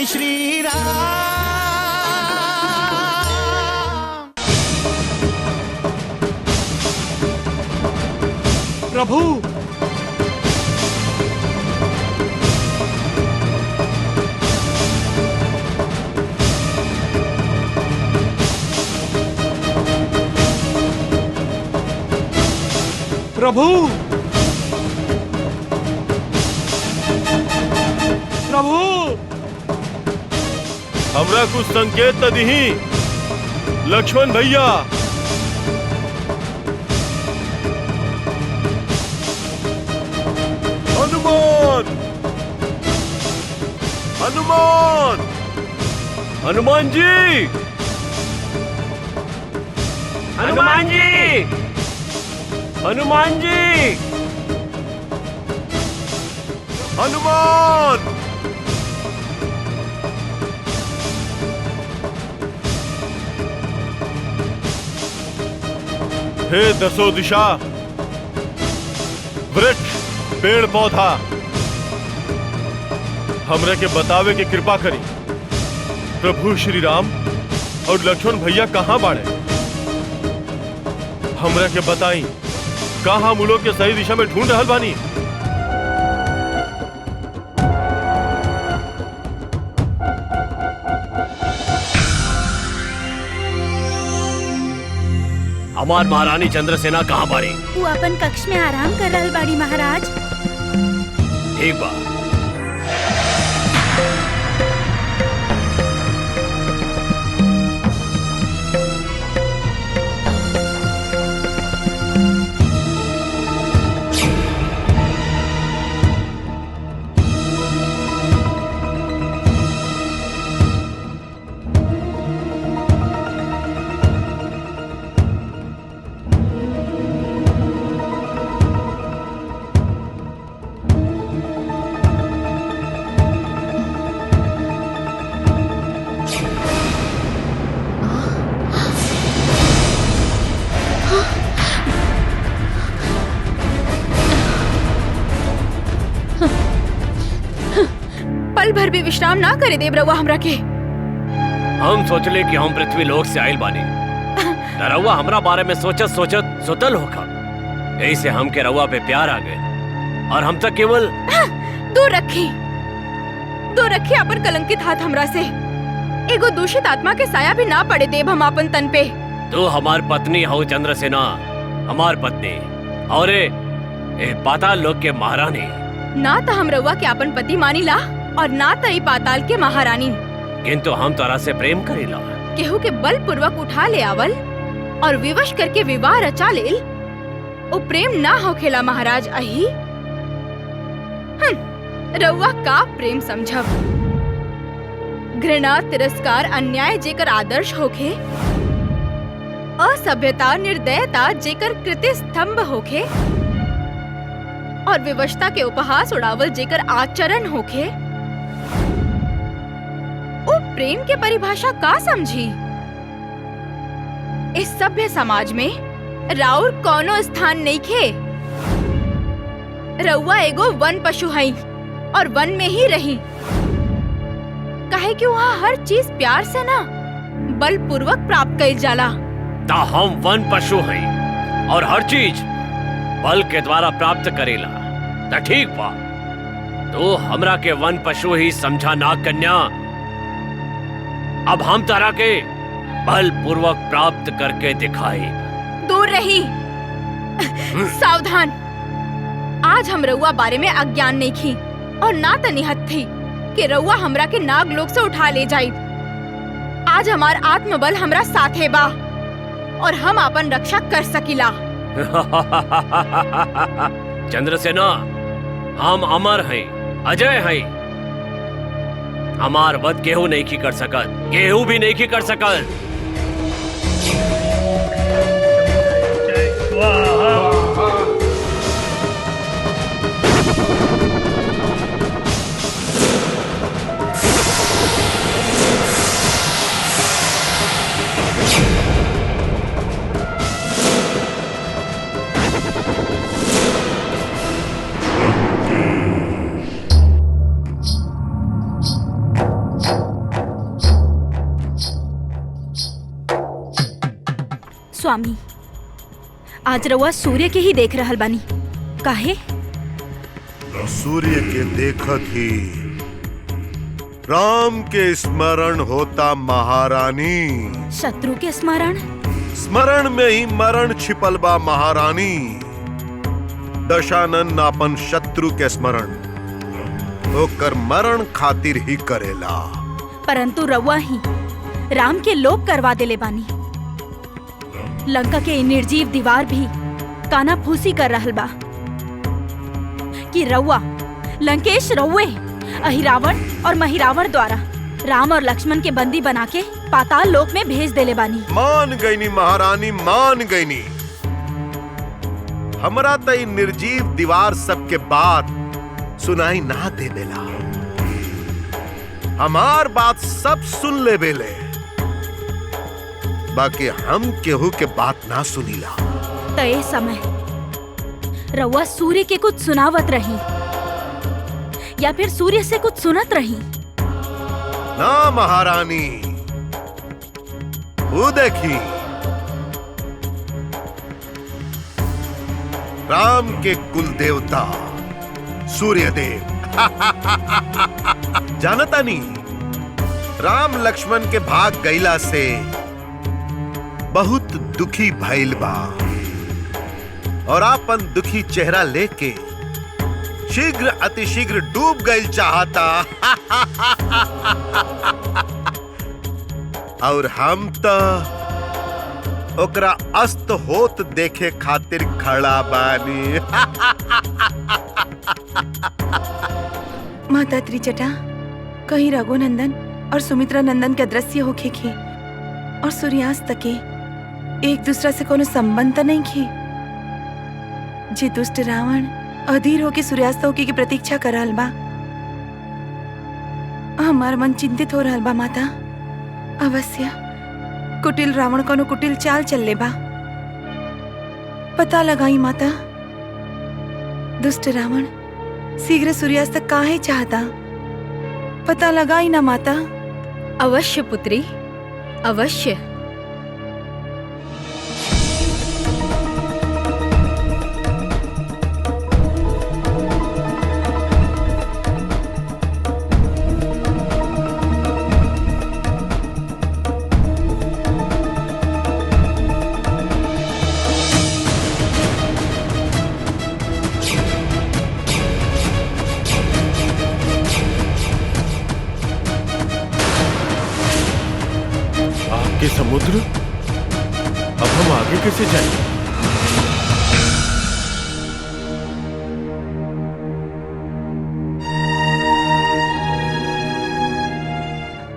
जय श्री राम। प्रभु प्रभु प्रभु हमरा कुछ संकेत त दिही लक्ष्मण भैया। हनुमान हनुमान हनुमान जी हनुमान जी हनुमान जी हनुमान। हे दसों दिशा वृक्ष पेड़ पौधा हमरा के बतावे के कृपा करी प्रभु श्री राम और लक्ष्मण भैया कहाँ बाड़े। हमरा के बताई कहाँ हम लोग के सही दिशा में ढूंढ रहल बानी। हमार महारानी चंद्रसेना कहाँ बाड़ी? वो अपन कक्ष में आराम कर रहल बाड़ी महाराज। ठीक बा। पल भर भी विश्राम ना करे देव रउआ हमरा के। हम सोचले कि हम पृथ्वी लोक से आयल बानी। रउआ हमरा बारे में सोचत सोचत सुतल होखा। यही से हमके रउआ पे प्यार आ गए और हम तक केवल दूर रखी अपन कलंकित हाथ हमरा से। एगो दूषित आत्मा के साया भी ना पड़े देव हम अपन तन पे। तू हमार पत्नी हो चंद्रसेना, हमार पत्नी और ए पाताल लोक के महारानी। ना तो हम रउआ के अपन पति मानीला और ना तो ई पाताल के महारानी। किंतु हम तोरा से प्रेम करेला। केहू के बल पूर्वक उठा ले आवल और विवश करके विवाह रचा लेल ओ प्रेम ना होखेला महाराज। अही रउआ का प्रेम समझब। घृणा तिरस्कार अन्याय जेकर आदर्श होखे, असभ्यता निर्दयता जेकर कृत्य स्तंभ होखे और विवशता के उपहास उड़ावल जेकर आचरण होखे, ओ प्रेम के परिभाषा का समझी। इस सभ्य समाज में राउर कोनो स्थान नहीं खे। रउआ एगो वन पशु हई और वन में ही रही। काहे कि वहाँ हर चीज प्यार से ना बल पूर्वक प्राप्त कइल जाला। ता हम वन पशु हैं और हर चीज बल के द्वारा प्राप्त करेला। ता ठीक बा, तो हमरा के वन पशु ही समझा नाग कन्या। अब हम तारा के बल पूर्वक प्राप्त करके दिखाए। दूर रही। सावधान। आज हम रउआ बारे में अज्ञान नहीं खी और ना तो निहत थी कि रउआ हमरा के नाग लोक से उठा ले जाई। आज हमार आत्मबल हमरा साथे बा और हम अपन रक्षा कर सकीला। चंद्रसेना, हम अमर हैं, अजय हैं। हमार वध केहू नहीं की कर सकत, केहू भी नहीं की कर सकत। स्वामी, आज रउआ सूर्य के ही देख रहल बानी। काहे? सूर्य के देखत ही राम के स्मरण होता महारानी। शत्रु के स्मरण? स्मरण में ही मरण छिपल बा महारानी। दशानन अपन शत्रु के स्मरण ओकर मरण खातिर ही करेला। परंतु रउआ ही राम के लोप करवा देले बानी। लंका के निर्जीव दीवार भी काना फूसी कर रहल बा कि रउआ लंकेश रउए अहिरावण और महिरावण द्वारा राम और लक्ष्मण के बंदी बना के पाताल लोक में भेज देले बानी। मान गईनी महारानी, मान गईनी। हमरा तई निर्जीव दीवार सबके बात सुनाई ना दे बेला। हमार बात सब सुन ले बेले, बाकी हम केहू के बात ना सुनीला। तय समय रउआ सूर्य के कुछ सुनावत रही या फिर सूर्य से कुछ सुनत रही? ना महारानी, वो देखी राम के कुल देवता सूर्य देव जानता नहीं, राम लक्ष्मण के भाग गईला से बहुत दुखी भइल बा और आपन दुखी चेहरा लेके शीघ्र अतिशीघ्र डूब गईल चाहता। और हम तो ओकरा अस्त होत देखे खातिर खड़ा बानी। माता त्रिजटा, कहीं रघुनंदन और सुमित्रा नंदन के दृश्य होखे खे और सूर्यास्त के एक दूसरा से कोनो संबंध तो नहीं खे। जे दुष्ट रावण अधीर होके सूर्यास्त होके की प्रतीक्षा कर रहल बा, हमार मन चिंतित हो रहल बा माता। अवश्य कुटिल रावण कोनो कुटिल चाल चल ले बा। पता लगाई माता, दुष्ट रावण शीघ्र सूर्यास्त काहे चाहता? पता लगाई ना माता। अवश्य पुत्री, अवश्य। के समुद्र, अब हम आगे कैसे जाएं?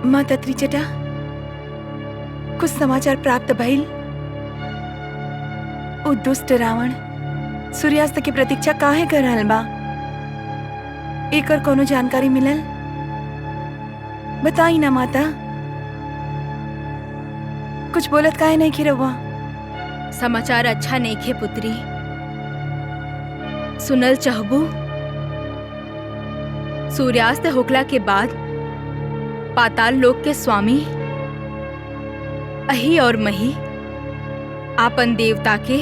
माता त्रिजटा, कुछ समाचार प्राप्त भइल। ओ दुष्ट रावण सूर्यास्त की प्रतीक्षा काहे कर रहल बा? एकर कोनो जानकारी मिलल? बताई ना माता। कुछ बोलत काहे नहीं खिरवा? समाचार अच्छा नहीं खे पुत्री। सुनल चाहबू? सूर्यास्त होखला के बाद पाताल लोक के स्वामी अहि और मही आपन देवता के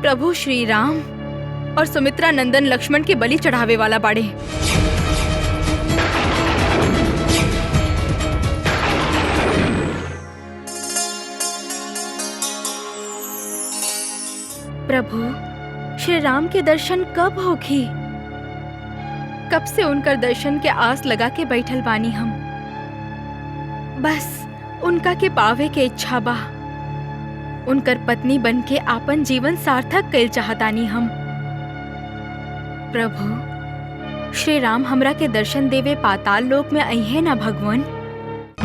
प्रभु श्री राम और सुमित्रा नंदन लक्ष्मण के बलि चढ़ावे वाला बाड़े। प्रभु श्री राम के दर्शन कब होगी? कब से उनकर दर्शन के आस लगा के बैठल बानी हम। बस उनका के पावे के इच्छा बा। उनकर पत्नी बन के आपन जीवन सार्थक कैल चाहतानी हम। प्रभु श्री राम हमरा के दर्शन देवे पाताल लोक में आई है ना भगवान?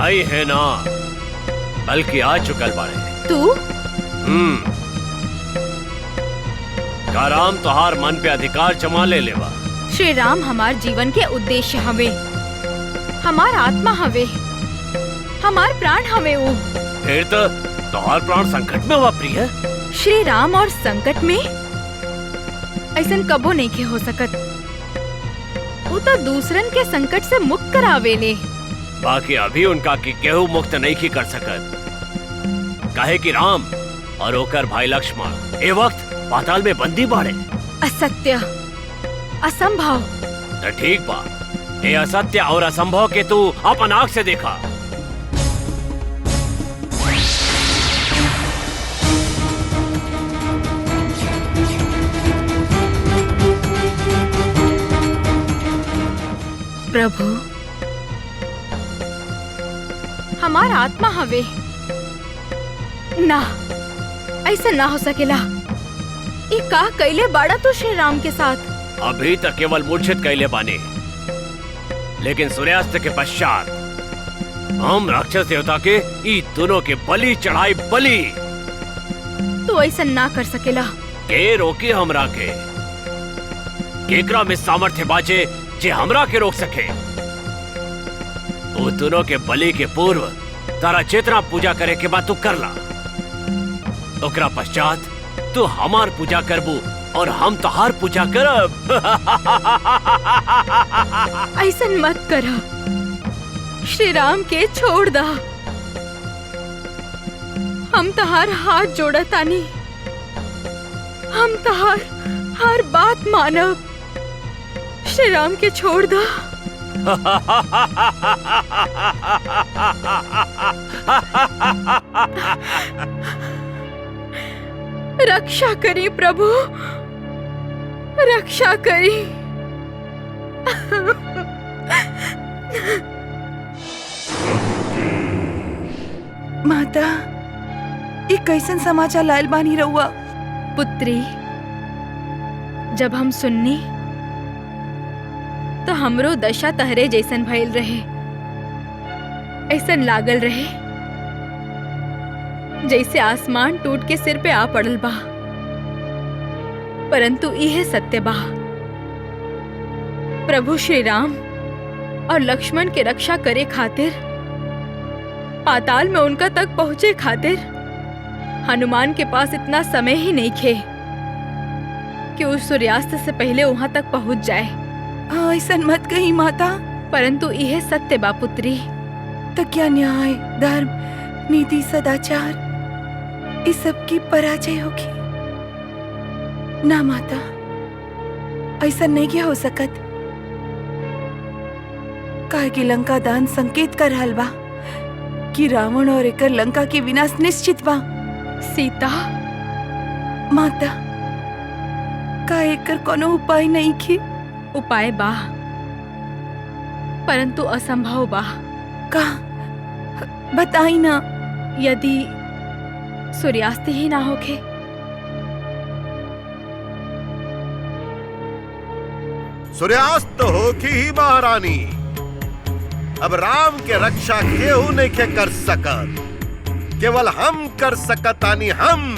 आई है ना, बल्कि आ चुकल बाड़े। तू? का राम तोहार मन पे अधिकार जमा ले लेवा? श्री राम हमार जीवन के उद्देश्य हवे, हमार आत्मा हवे, हमार प्राण हवे। वो फिर तो तोहार प्राण संकट में हुआ प्रिय। श्री राम और संकट में ऐसन कबो नहीं के हो सकत। वो तो दूसरन के संकट से मुक्त करावेले। बाकी अभी उनका की केहू मुक्त नहीं की कर सकत। काहे कि राम और ओकर भाई लक्ष्मण ए वक्त पाताल में बंदी बाड़े। असत्य, असंभव। तो ठीक बा, ये असत्य और असंभव के तू अपन आँख से देखा। प्रभु, हमार आत्मा हवे ना, ऐसा ना हो सकेला। ये का कैले बाड़ा तो श्री राम के साथ? अभी तक केवल मूर्छित कैले बाने, लेकिन सूर्यास्त के पश्चात हम राक्षस देवता के ई दोनों के बलि चढ़ाई। बलि तो ऐसा ना कर सकेला। के रोके हमरा के? केकरा में सामर्थ्य बाजे जे हमरा के रोक सके? वो दोनों के बलि के पूर्व तारा चेतना पूजा करे के बाद तू करला, ओकरा पश्चात तू हमार पूजा करबू और हम तोहार पूजा करब। ऐसा मत करा, श्री राम के छोड़ दा। हम तहार हाथ जोड़ा तानी, हम तहार हर बात मानब। श्री राम के छोड़ दा। रक्षा करी प्रभु, रक्षा करी। माता, ये कैसन समाचार लायल बानी रहुआ? पुत्री, जब हम सुननी तो हमरो दशा तहरे जैसन भइल रहे। ऐसन लागल रहे जैसे आसमान टूट के सिर पे आ पड़ल बा। परंतु यह सत्य बा, प्रभु श्री राम और लक्ष्मण के रक्षा करे खातिर, पाताल में उनका तक पहुंचे खातिर हनुमान के पास इतना समय ही नहीं खे कि उस सूर्यास्त से पहले वहां तक पहुंच जाए। ऐसा मत कही माता। परंतु यह सत्य बा पुत्री। तो क्या न्याय, धर्म, नीति, सदाचार इस सब की पराजय होगी? ना माता, ऐसा नहीं क्या हो सकत। काहे कि लंका दान संकेत कर रहल बा कि रावण और एकर लंका के विनाश निश्चित बा। सीता, माता, का एकर कोनो उपाय नहीं की? उपाय बा, परंतु असंभव बा। का बताई ना। यदि सूर्यास्त ही ना होके, सूर्यास्त होखी ही महारानी। अब राम के रक्षा केहू नहीं के कर सकत, केवल हम कर सकतानी। हम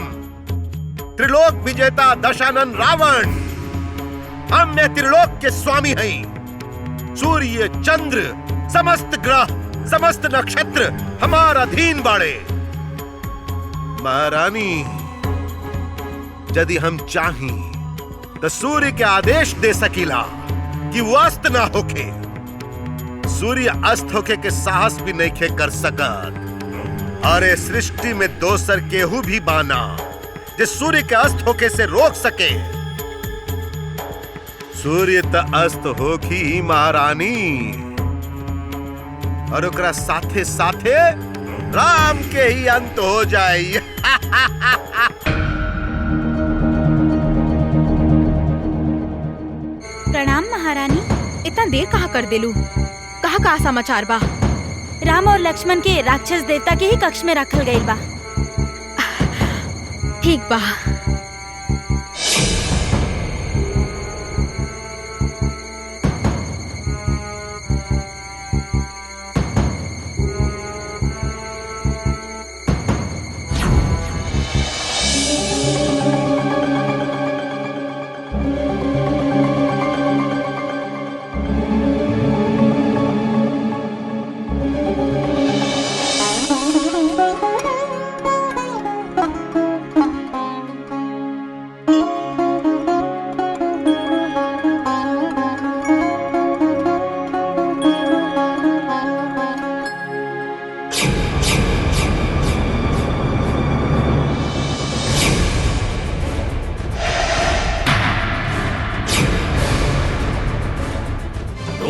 त्रिलोक विजेता दशानन रावण, हमने त्रिलोक के स्वामी हैं। सूर्य, चंद्र, समस्त ग्रह, समस्त नक्षत्र हमारा अधीन बाड़े। महारानी, यदि हम चाही तो सूर्य के आदेश दे सकीला कि वो अस्त ना होके। सूर्य अस्त होके के साहस भी नहीं खे कर सकत। अरे सृष्टि में दोसर केहू भी बाना जे सूर्य के अस्त होके से रोक सके। सूर्य त अस्त होखी ही महारानी, और ओकरा साथे साथे राम के ही अंत हो जाए। प्रणाम महारानी। इतना देर कहाँ कर देलू? कहाँ का समाचार बा? राम और लक्ष्मण के राक्षस देवता के ही कक्ष में रखल गई बा। ठीक बा।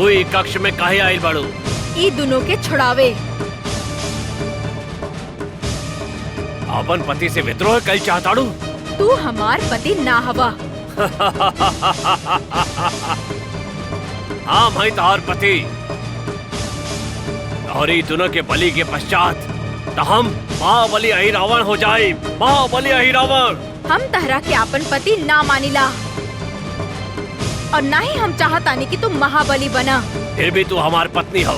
ही कक्ष में काहे आइल बाड़ू? ई दोनों के छुड़ावे। अपन पति से विद्रोह कल चाहताड़ू? तू हमार पति ना हवा। हाँ मैं तोहर पति, और ई दोनों के बलि के पश्चात तो हम महाबली अहिरावण हो जाए। महाबली अहिरावण। हम तहरा के अपन पति ना मानिला, और ना ही हम चाहतानी कि तू महाबली बना। फिर भी तू हमार पत्नी हो,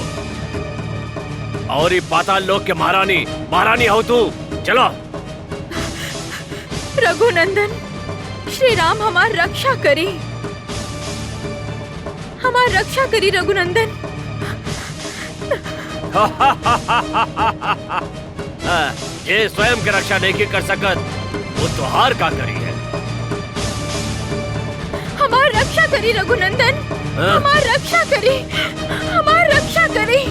और ये पाताल लोक के महारानी महारानी हो तू। चलो। रघुनंदन, श्री राम हमार रक्षा करी, हमार रक्षा करी रघुनंदन। ये स्वयं की रक्षा नहीं कर सकत, वो तुहार का करी है। हमार रक्षा करी रघुनंदन, हमार रक्षा करी, हमार रक्षा करी।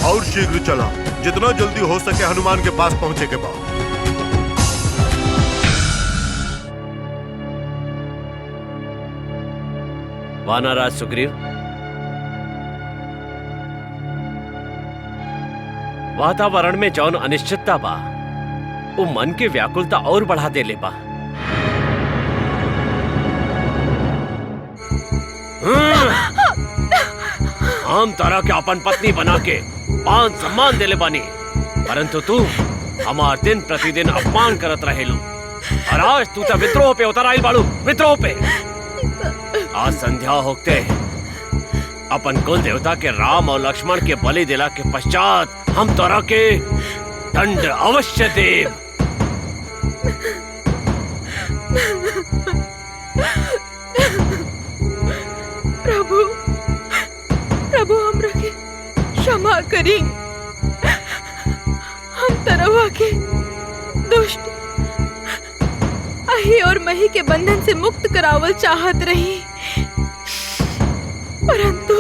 और शीघ्र चला, जितना जल्दी हो सके हनुमान के पास पहुंचे के बाद। वानरराज सुग्रीव, वातावरण में जौन अनिश्चितता बा, वो मन के व्याकुलता और बढ़ा दे ले बा। हम तारा के अपन पत्नी बना के मान सम्मान देले बानी, परंतु तू हमार दिन प्रतिदिन अपमान करत रहेलू, और आज तू तो विद्रोह पे उतर आइल बाड़ू। विद्रोह पे आज संध्या होते अपन कुल देवता के राम और लक्ष्मण के बलि दिला के पश्चात हम तोरा के दंड अवश्य देव। प्रभु, प्रभु हमरा के क्षमा करी। हम तरवा के दुष्ट अहि और मही के बंधन से मुक्त करावल चाहत रही, परंतु